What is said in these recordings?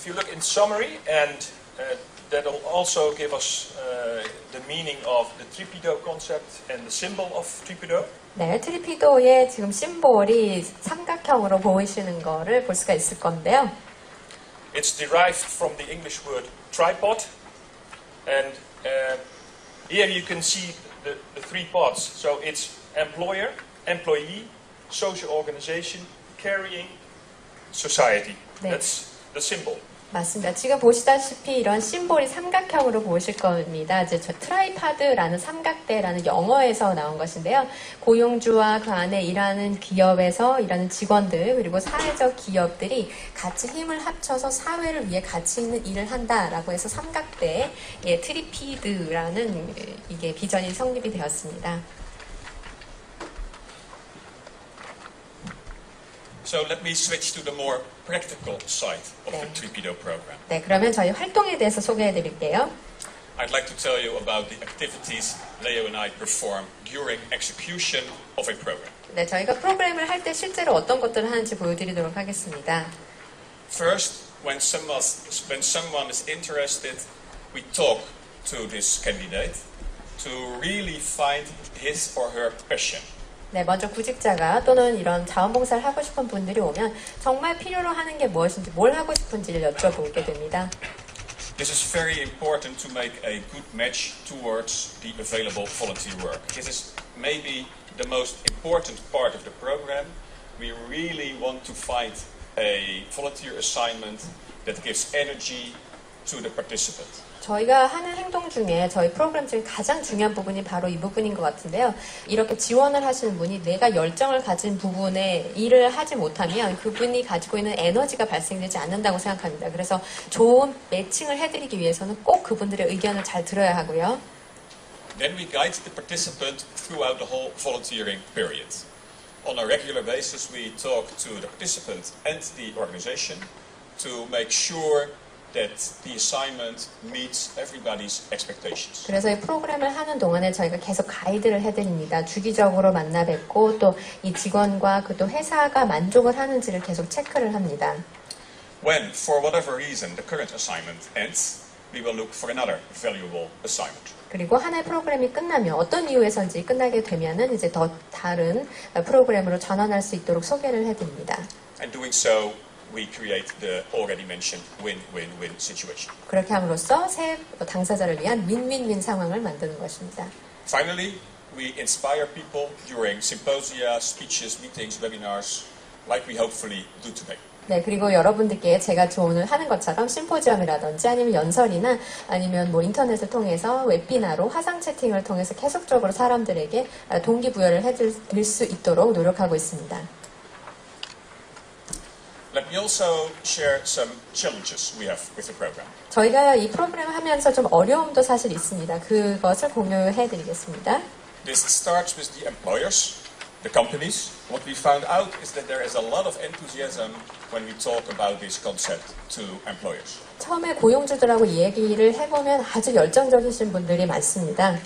if you look in summary, and that'll also give us the meaning of the trippido concept and the symbol of trippido. 네, 트리피도의 지금 심볼이 삼각형으로 보이시는 거를 볼 수가 있을 건데요. It's derived from the English word tripod, and here you can see the three pods. So it's employer, employee, social organization, carrying society. 네. That's the symbol. 맞습니다. 지금 보시다시피 이런 심볼이 삼각형으로 보이실 겁니다. 이제 저 트라이파드라는 삼각대라는 영어에서 나온 것인데요. 고용주와 그 안에 일하는 기업에서 일하는 직원들 그리고 사회적 기업들이 같이 힘을 합쳐서 사회를 위해 가치 있는 일을 한다라고 해서 삼각대 트리피드라는 이게 비전이 성립이 되었습니다. So let me switch to the more practical side of the Trippido program. 네, 그러면 저희 활동에 대해서 소개해 드릴게요. I'd like to tell you about the activities Leo and I perform during execution of a program. 네, 저희가 프로그램을 할 때 실제로 어떤 것들을 하는지 보여드리도록 하겠습니다. First, when someone is interested, we talk to this candidate to really find his or her passion. 네, 먼저 구직자가 또는 이런 자원봉사를 하고 싶은 분들이 오면 정말 필요로 하는 게 무엇인지 뭘 하고 싶은지를 여쭤보게 됩니다. This is very important to make a good match towards the available volunteer work. This is maybe the most important part of the program. We really want to find a volunteer assignment that gives energy to the participant. 저희가 하는 행동 중에 저희 프로그램 중에 가장 중요한 부분이 바로 이 부분인 것 같은데요. 이렇게 지원을 하시는 분이 내가 열정을 가진 부분에 일을 하지 못하면 그분이 가지고 있는 에너지가 발생되지 않는다고 생각합니다. 그래서 좋은 매칭을 해드리기 위해서는 꼭 그분들의 의견을 잘 들어야 하고요. Then we guide the participant throughout the whole volunteering period. On a regular basis, we talk to the participant and the organization to make sure that the assignment meets everybody's expectations. 그래서 이 프로그램을 하는 동안에 저희가 계속 가이드를 해드립니다. 주기적으로 만나 뵙고 또 이 직원과 그 또 회사가 만족을 하는지를 계속 체크를 합니다. When, for whatever reason, the current assignment ends, we will look for another valuable assignment. 그리고 하나의 프로그램이 끝나면 어떤 이유에서인지 끝나게 되면은 이제 더 다른 프로그램으로 전환할 수 있도록 소개를 해드립니다. And doing so, we create the already mentioned win-win-win situation. 그렇게 함으로써 새 당사자를 위한 윈윈윈 상황을 만드는 것입니다. Finally, we inspire people during symposia, speeches, meetings, webinars, like we hopefully do today. 네, 그리고 여러분들께 제가 오늘 하는 것처럼 심포지엄이라든지 아니면 연설이나 아니면 뭐 인터넷을 통해서 웹비나로 화상 채팅을 통해서 계속적으로 사람들에게 동기부여를 해드릴 수 있도록 노력하고 있습니다. Let me also share some challenges we have with the program. 저희가 이 프로그램을 하면서 좀 어려움도 사실 있습니다. 그것을 공유해드리겠습니다. This starts with the employers, the companies. What we found out is that there is a lot of enthusiasm when we talk about this concept to employers. 처음에 고용주들하고 얘기를 해보면 아주 열정적이신 분들이 많습니다.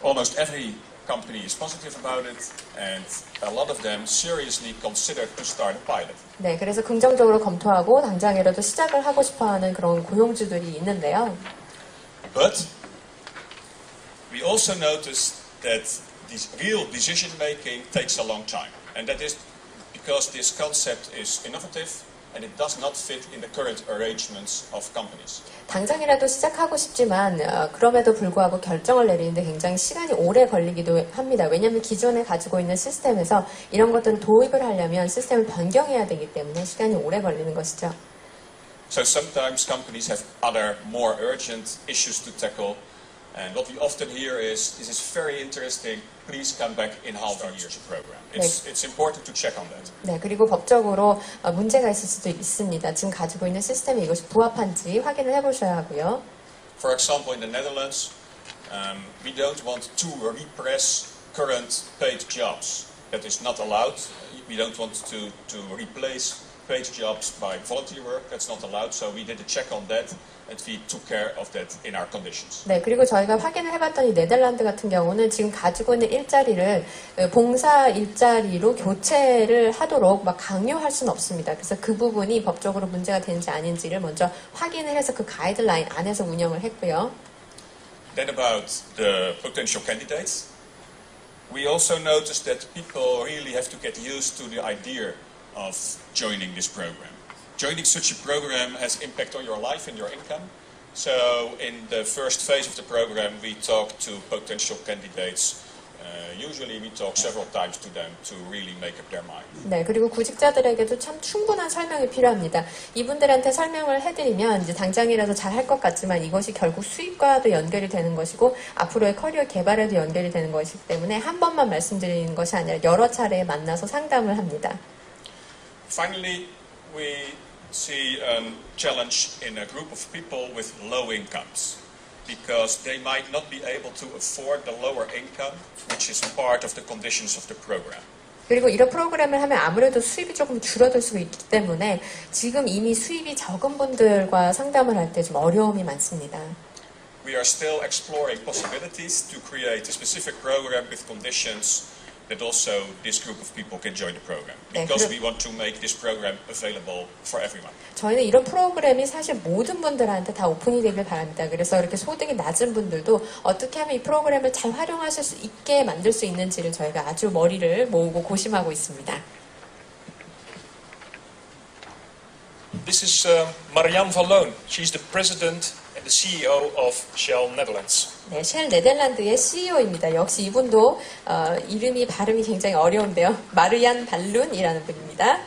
Almost every company is positive about it, and a lot of them seriously consider to start a pilot. 네, 그래서 긍정적으로 검토하고 당장이라도 시작을 하고 싶어하는 그런 고용주들이 있는데요. But we also noticed that this real decision making takes a long time, and that is because this concept is innovative and it does not fit in the current arrangements of companies. 당장이라도 시작하고 싶지만 그럼에도 불구하고 결정을 내리는데 굉장히 시간이 오래 걸리기도 합니다. 왜냐하면 기존에 가지고 있는 시스템에서 이런 것들을 도입을 하려면 시스템을 변경해야 되기 때문에 시간이 오래 걸리는 것이죠. So sometimes companies have other more urgent issues to tackle, and what we often hear is, "This is very interesting. Please come back in half a year's program." It's important to check on that. 네, 그리고 법적으로 문제가 있을 수도 있습니다. 지금 가지고 있는 시스템이 이것이 부합한지 확인을 해보셔야 하고요. For example, in the Netherlands, we don't want to repress current paid jobs. That is not allowed. We don't want to replace paid jobs by volunteer work. That's not allowed. So we did a check on that, and we took care of that in our conditions. 네, 그리고 저희가 확인을 해봤더니 네덜란드 같은 경우는 지금 가지고 있는 일자리를 봉사 일자리로 교체를 하도록 막 강요할 수는 없습니다. 그래서 그 부분이 법적으로 문제가 되는지 아닌지를 먼저 확인을 해서 그 가이드라인 안에서 운영을 했고요. Then about the potential candidates. We also noticed that people really have to get used to the idea of joining this program. Joining such a program has impact on your life and your income. So in the first phase of the program, we talk to potential candidates. Usually we talk several times to them to really make up their mind. 네, 그리고 구직자들에게도 참 충분한 설명이 필요합니다. 이분들한테 설명을 해드리면 이제 당장이라도 잘 할 것 같지만 이것이 결국 수입과도 연결이 되는 것이고 앞으로의 커리어 개발에도 연결이 되는 것이기 때문에 한 번만 말씀드리는 것이 아니라 여러 차례 만나서 상담을 합니다. Finally, we see a challenge in a group of people with low incomes. Because they might not be able to afford the lower income, which is part of the conditions of the program. 그리고 이런 프로그램을 하면 아무래도 수입이 조금 줄어들 수 있기 때문에 지금 이미 수입이 적은 분들과 상담을 할 때 좀 어려움이 많습니다. We are still exploring possibilities to create a specific program with conditions that also this group of people can join the program. Because we want to make this program available for everyone. 저희는 이런 프로그램이 사실 모든 분들한테 다 오픈이 되길 바랍니다. 그래서 이렇게 소득이 낮은 분들도 어떻게 하면 이 프로그램을 잘 활용하실 수 있게 만들 수 있는지를 저희가 아주 머리를 모으고 고심하고 있습니다. This is Marianne van Loon. She's the president and the CEO of Shell Netherlands. 네, 쉘 네덜란드의 CEO입니다. 역시 이분도 이름이 발음이 굉장히 어려운데요. 마르얀 발룬이라는 분입니다.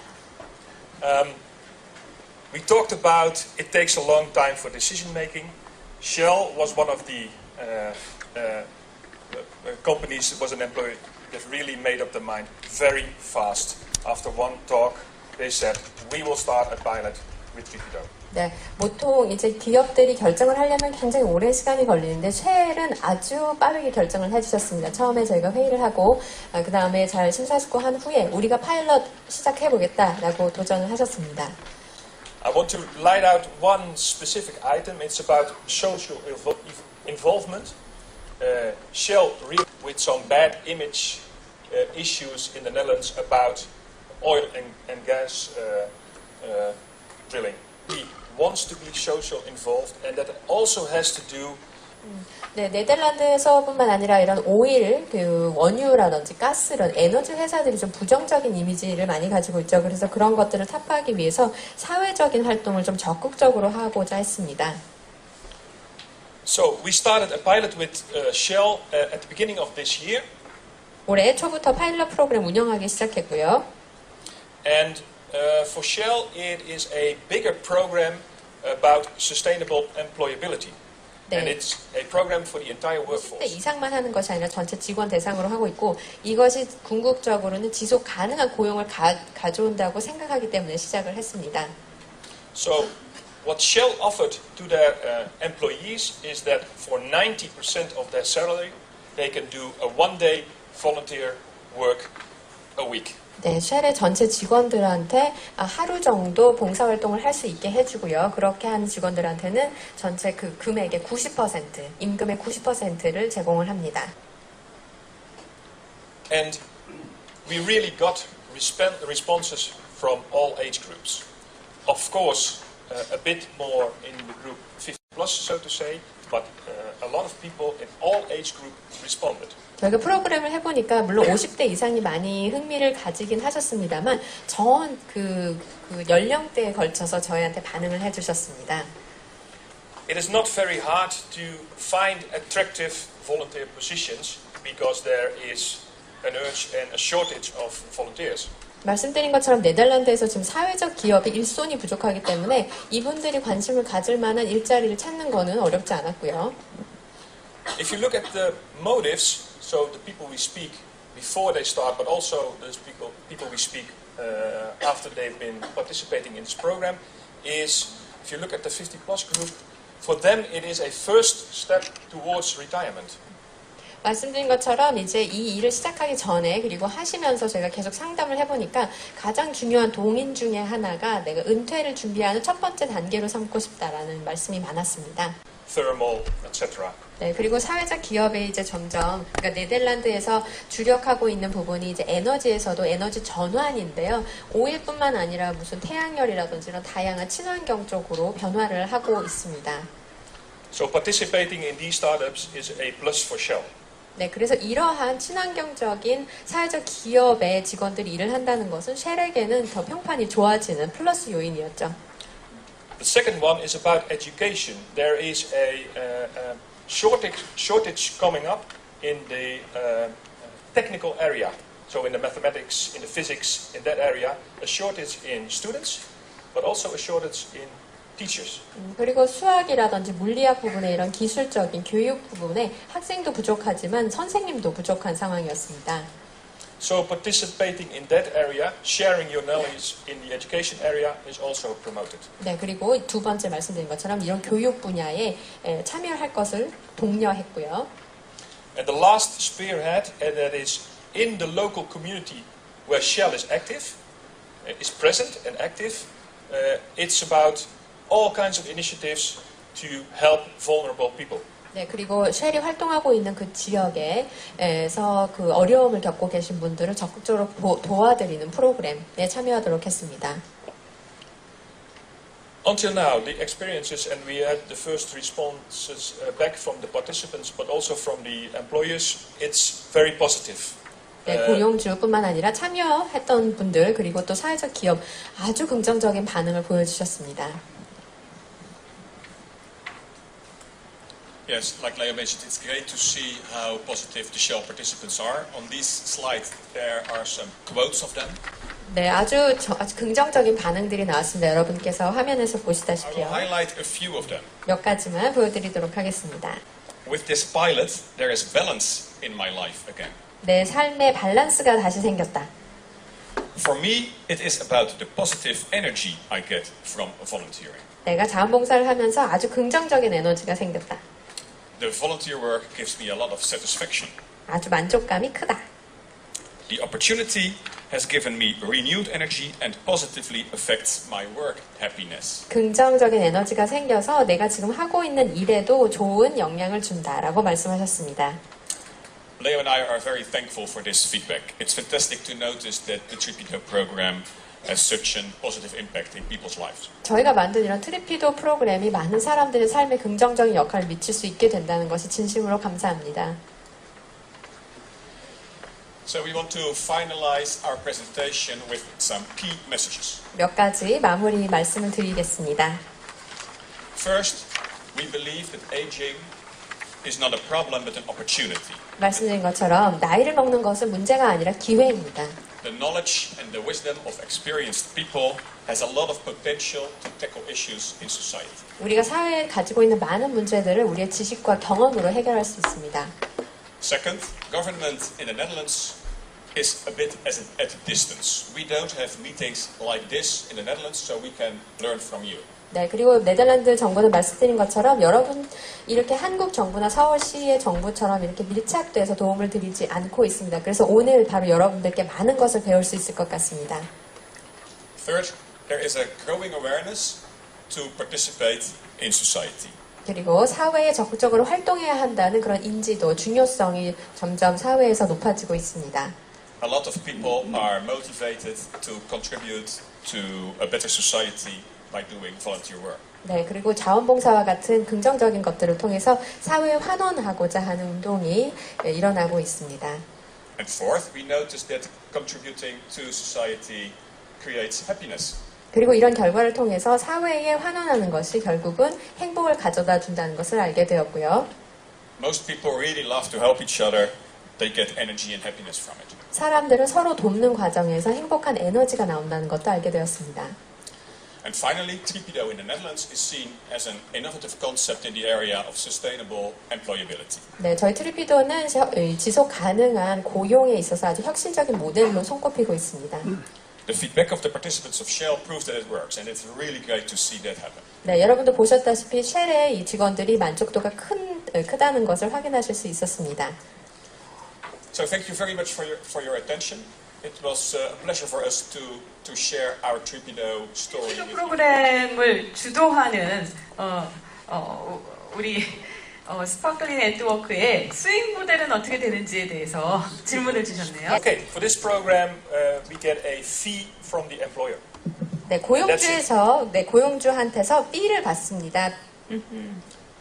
We talked about it takes a long time for decision making. Shell was one of the companies, was an employer that really made up their mind very fast. After one talk, they said, we will start a pilot with 트리피드. 네, 보통 이제 기업들이 결정을 하려면 굉장히 오랜 시간이 걸리는데 쉘은 아주 빠르게 결정을 해주셨습니다. 처음에 저희가 회의를 하고 그 다음에 잘 심사숙고한 후에 우리가 파일럿 시작해보겠다라고 도전을 하셨습니다. I want to light out one specific item. It's about social involvement. Shell with some bad image issues in the Netherlands about oil and gas drilling. He wants to be social involved, and that also has to do. 네, 네덜란드에서뿐만 아니라 이런 오일, 그 원유라든지 가스 이런 에너지 회사들이 좀 부정적인 이미지를 많이 가지고 있죠. 그래서 그런 것들을 타파하기 위해서 사회적인 활동을 좀 적극적으로 하고자 했습니다. So we started a pilot with Shell at the beginning of this year. 올해 초부터 파일럿 프로그램 운영하기 시작했고요. And for Shell, it is a bigger program about sustainable employability. 네. And it's a program for the entire workforce. 10대 이상만 하는 것이 아니라 전체 직원 대상으로 하고 있고 이것이 궁극적으로는 지속 가능한 고용을 가져온다고 생각하기 때문에 시작을 했습니다. So what Shell offered to their employees is that for 90% of their salary, they can do a one-day volunteer work a week. 네, 쉘의 전체 직원들한테 하루 정도 봉사활동을 할 수 있게 해주고요. 그렇게 하는 직원들한테는 전체 그 금액의 90%, 임금의 90%를 제공을 합니다. And we really got responses from all age groups. Of course, a bit more in the group 50 plus, so to say, but a lot of people in all age group responded. 저희가 프로그램을 해보니까 물론 50대 이상이 많이 흥미를 가지긴 하셨습니다만 전 그 연령대에 걸쳐서 저희한테 반응을 해주셨습니다. It is not very hard to find attractive volunteer positions because there is an urge and a shortage of volunteers. 말씀드린 것처럼 네덜란드에서 지금 사회적 기업이 일손이 부족하기 때문에 이분들이 관심을 가질 만한 일자리를 찾는 거는 어렵지 않았고요. If you look at the motives, so the people we speak before they start, but also those people we speak after they've been participating in this program, is if you look at the 50 plus group, for them it is a first step towards retirement. 말씀드린 것처럼 이제 이 일을 시작하기 전에 그리고 하시면서 저희가 계속 상담을 해보니까 가장 중요한 동인 중에 하나가 내가 은퇴를 준비하는 첫 번째 단계로 삼고 싶다라는 말씀이 많았습니다. thermal, etc. 네, 그리고 사회적 기업에 이제 점점, 그러니까 네덜란드에서 주력하고 있는 부분이 이제 에너지에서도 에너지 전환인데요. 오일뿐만 아니라 무슨 태양열이라든지 이런 다양한 친환경 쪽으로 변화를 하고 있습니다. So participating in these startups is a plus for Shell. 네, 그래서 이러한 친환경적인 사회적 기업의 직원들이 일을 한다는 것은 쉘에게는 더 평판이 좋아지는 플러스 요인이었죠. The second one is about education. There is a shortage coming up in the technical area. So in the mathematics, in the physics, in that area, a shortage in students, but also a shortage in teachers. 그리고 수학이라든지 물리학 부분에 이런 기술적인 교육 부분에 학생도 부족하지만 선생님도 부족한 상황이었습니다. So participating in that area, sharing your knowledge in the education area is also promoted. 네, 그리고 두 번째 말씀드린 것처럼 이런 교육 분야에 참여할 것을 독려했고요. And the last spearhead, and that is in the local community where Shell is active, is present and active. It's about all kinds of initiatives to help vulnerable people. 네, 그리고 쉘이 활동하고 있는 그 지역에서 그 어려움을 겪고 계신 분들을 적극적으로 도와드리는 프로그램에 참여하도록 했습니다. Until now, the experiences, and we had the first responses back from the participants, but also from the employers, it's very positive. 네, 고용주뿐만 아니라 참여했던 분들 그리고 또 사회적 기업 아주 긍정적인 반응을 보여주셨습니다. Yes, like Leo mentioned, it's great to see how positive the Shell participants are. On this slide, there are some quotes of them. 네, 아주 긍정적인 반응들이 나왔습니다. 여러분께서 화면에서 I 보시다시피요. will highlight a few of them. 몇 가지만 보여드리도록 하겠습니다. With this pilot, there is balance in my life again. 내 삶의 밸런스가 다시 생겼다. For me, it is about the positive energy I get from volunteering. 내가 자원봉사를 하면서 아주 긍정적인 에너지가 생겼다. The volunteer work gives me a lot of satisfaction. 아주 만족감이 크다. The opportunity has given me renewed energy and positively affects my work happiness. 긍정적인 에너지가 생겨서 내가 지금 하고 있는 일에도 좋은 영향을 준다라고 말씀하셨습니다. Leo and I are very thankful for this feedback. It's fantastic to notice that the TRIPIDO program has such a positive impact in people's lives. 저희가 만든 이런 트리피도 프로그램이 많은 사람들의 삶에 긍정적인 역할을 미칠 수 있게 된다는 것이 진심으로 감사합니다. So we want to finalize our presentation with some key messages. 몇 가지 마무리 말씀을 드리겠습니다. First, we believe that aging is not a problem but an opportunity. 말씀드린 것처럼 나이를 먹는 것은 문제가 아니라 기회입니다. The knowledge and the wisdom of experienced people has a lot of potential to tackle issues in society. 우리가 사회에 가지고 있는 많은 문제들을 우리의 지식과 경험으로 해결할 수 있습니다. Second, government in the Netherlands is a bit at a distance. We don't have meetings like this in the Netherlands, so we can learn from you. 네, 그리고 네덜란드 정부는 말씀드린 것처럼 여러분 이렇게 한국 정부나 서울시의 정부처럼 이렇게 밀착돼서 도움을 드리지 않고 있습니다. 그래서 오늘 바로 여러분들께 많은 것을 배울 수 있을 것 같습니다. Third, there is a growing awareness to participate in society. 그리고 사회에 적극적으로 활동해야 한다는 그런 인지도, 중요성이 점점 사회에서 높아지고 있습니다. A lot of people are motivated to contribute to a better society by doing volunteer work. 네, 그리고 자원봉사와 같은 긍정적인 것들을 통해서 사회에 환원하고자 하는 운동이 일어나고 있습니다. And fourth, we notice that contributing to society creates happiness. 그리고 이런 결과를 통해서 사회에 환원하는 것이 결국은 행복을 가져다 준다는 것을 알게 되었고요. Most people really love to help each other. They get energy and happiness from it. 사람들은 서로 돕는 과정에서 행복한 에너지가 나온다는 것도 알게 되었습니다. And finally, TRIPIDO in the Netherlands is seen as an innovative concept in the area of sustainable employability. 네, 저희 트리피도는 지속 가능한 고용에 있어서 아주 혁신적인 모델로 손꼽히고 있습니다. The feedback of the participants of Shell proves that it works, and it's really great to see that happen. 네, 여러분도 보셨다시피 쉘의 이 직원들이 만족도가 크다는 것을 확인하실 수 있었습니다. So thank you very much for your attention. It was a pleasure for us to share our Tripido story with you. 프로그램을 주도하는 우리 스파클링 네트워크의 수익 모델은 어떻게 되는지에 대해서 질문을 주셨네요. Okay, for this program, we get a fee from the employer. 네, 고용주한테서 B를 받습니다.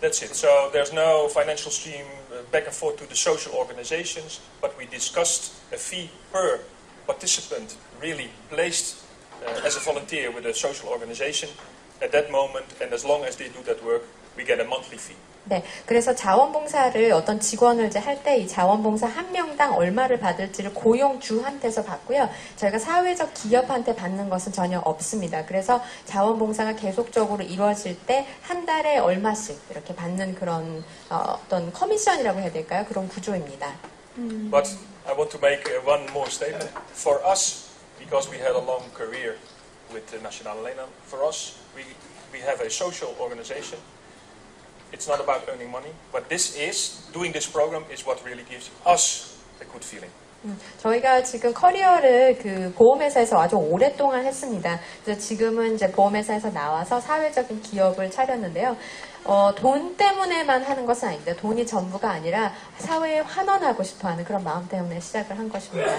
That's it. So there's no financial stream back and forth to the social organizations, but we discussed a fee per participant really placed as a volunteer with a social organization at that moment, and as long as they do that work, we get a monthly fee. 네, 그래서 자원봉사를 어떤 직원을 이제 할 때 이 자원봉사 한 명당 얼마를 받을지를 고용주한테서 받고요. 저희가 사회적 기업한테 받는 것은 전혀 없습니다. 그래서 자원봉사가 계속적으로 이루어질 때 한 달에 얼마씩 이렇게 받는 그런 어떤 커미션이라고 해야 될까요? 그런 구조입니다. But I want to make one more statement. For us, because we had a long career with the Nationale Nederland, for us, we have a social organization. It's not about earning money, but doing this program is what really gives us a good feeling. 저희가 지금 커리어를 그 보험회사에서 아주 오랫동안 했습니다. 그래서 지금은 이제 보험회사에서 나와서 사회적인 기업을 차렸는데요. 돈 때문에만 하는 것은 아닙니다. 돈이 전부가 아니라 사회에 환원하고 싶어하는 그런 마음 때문에 시작을 한 것입니다.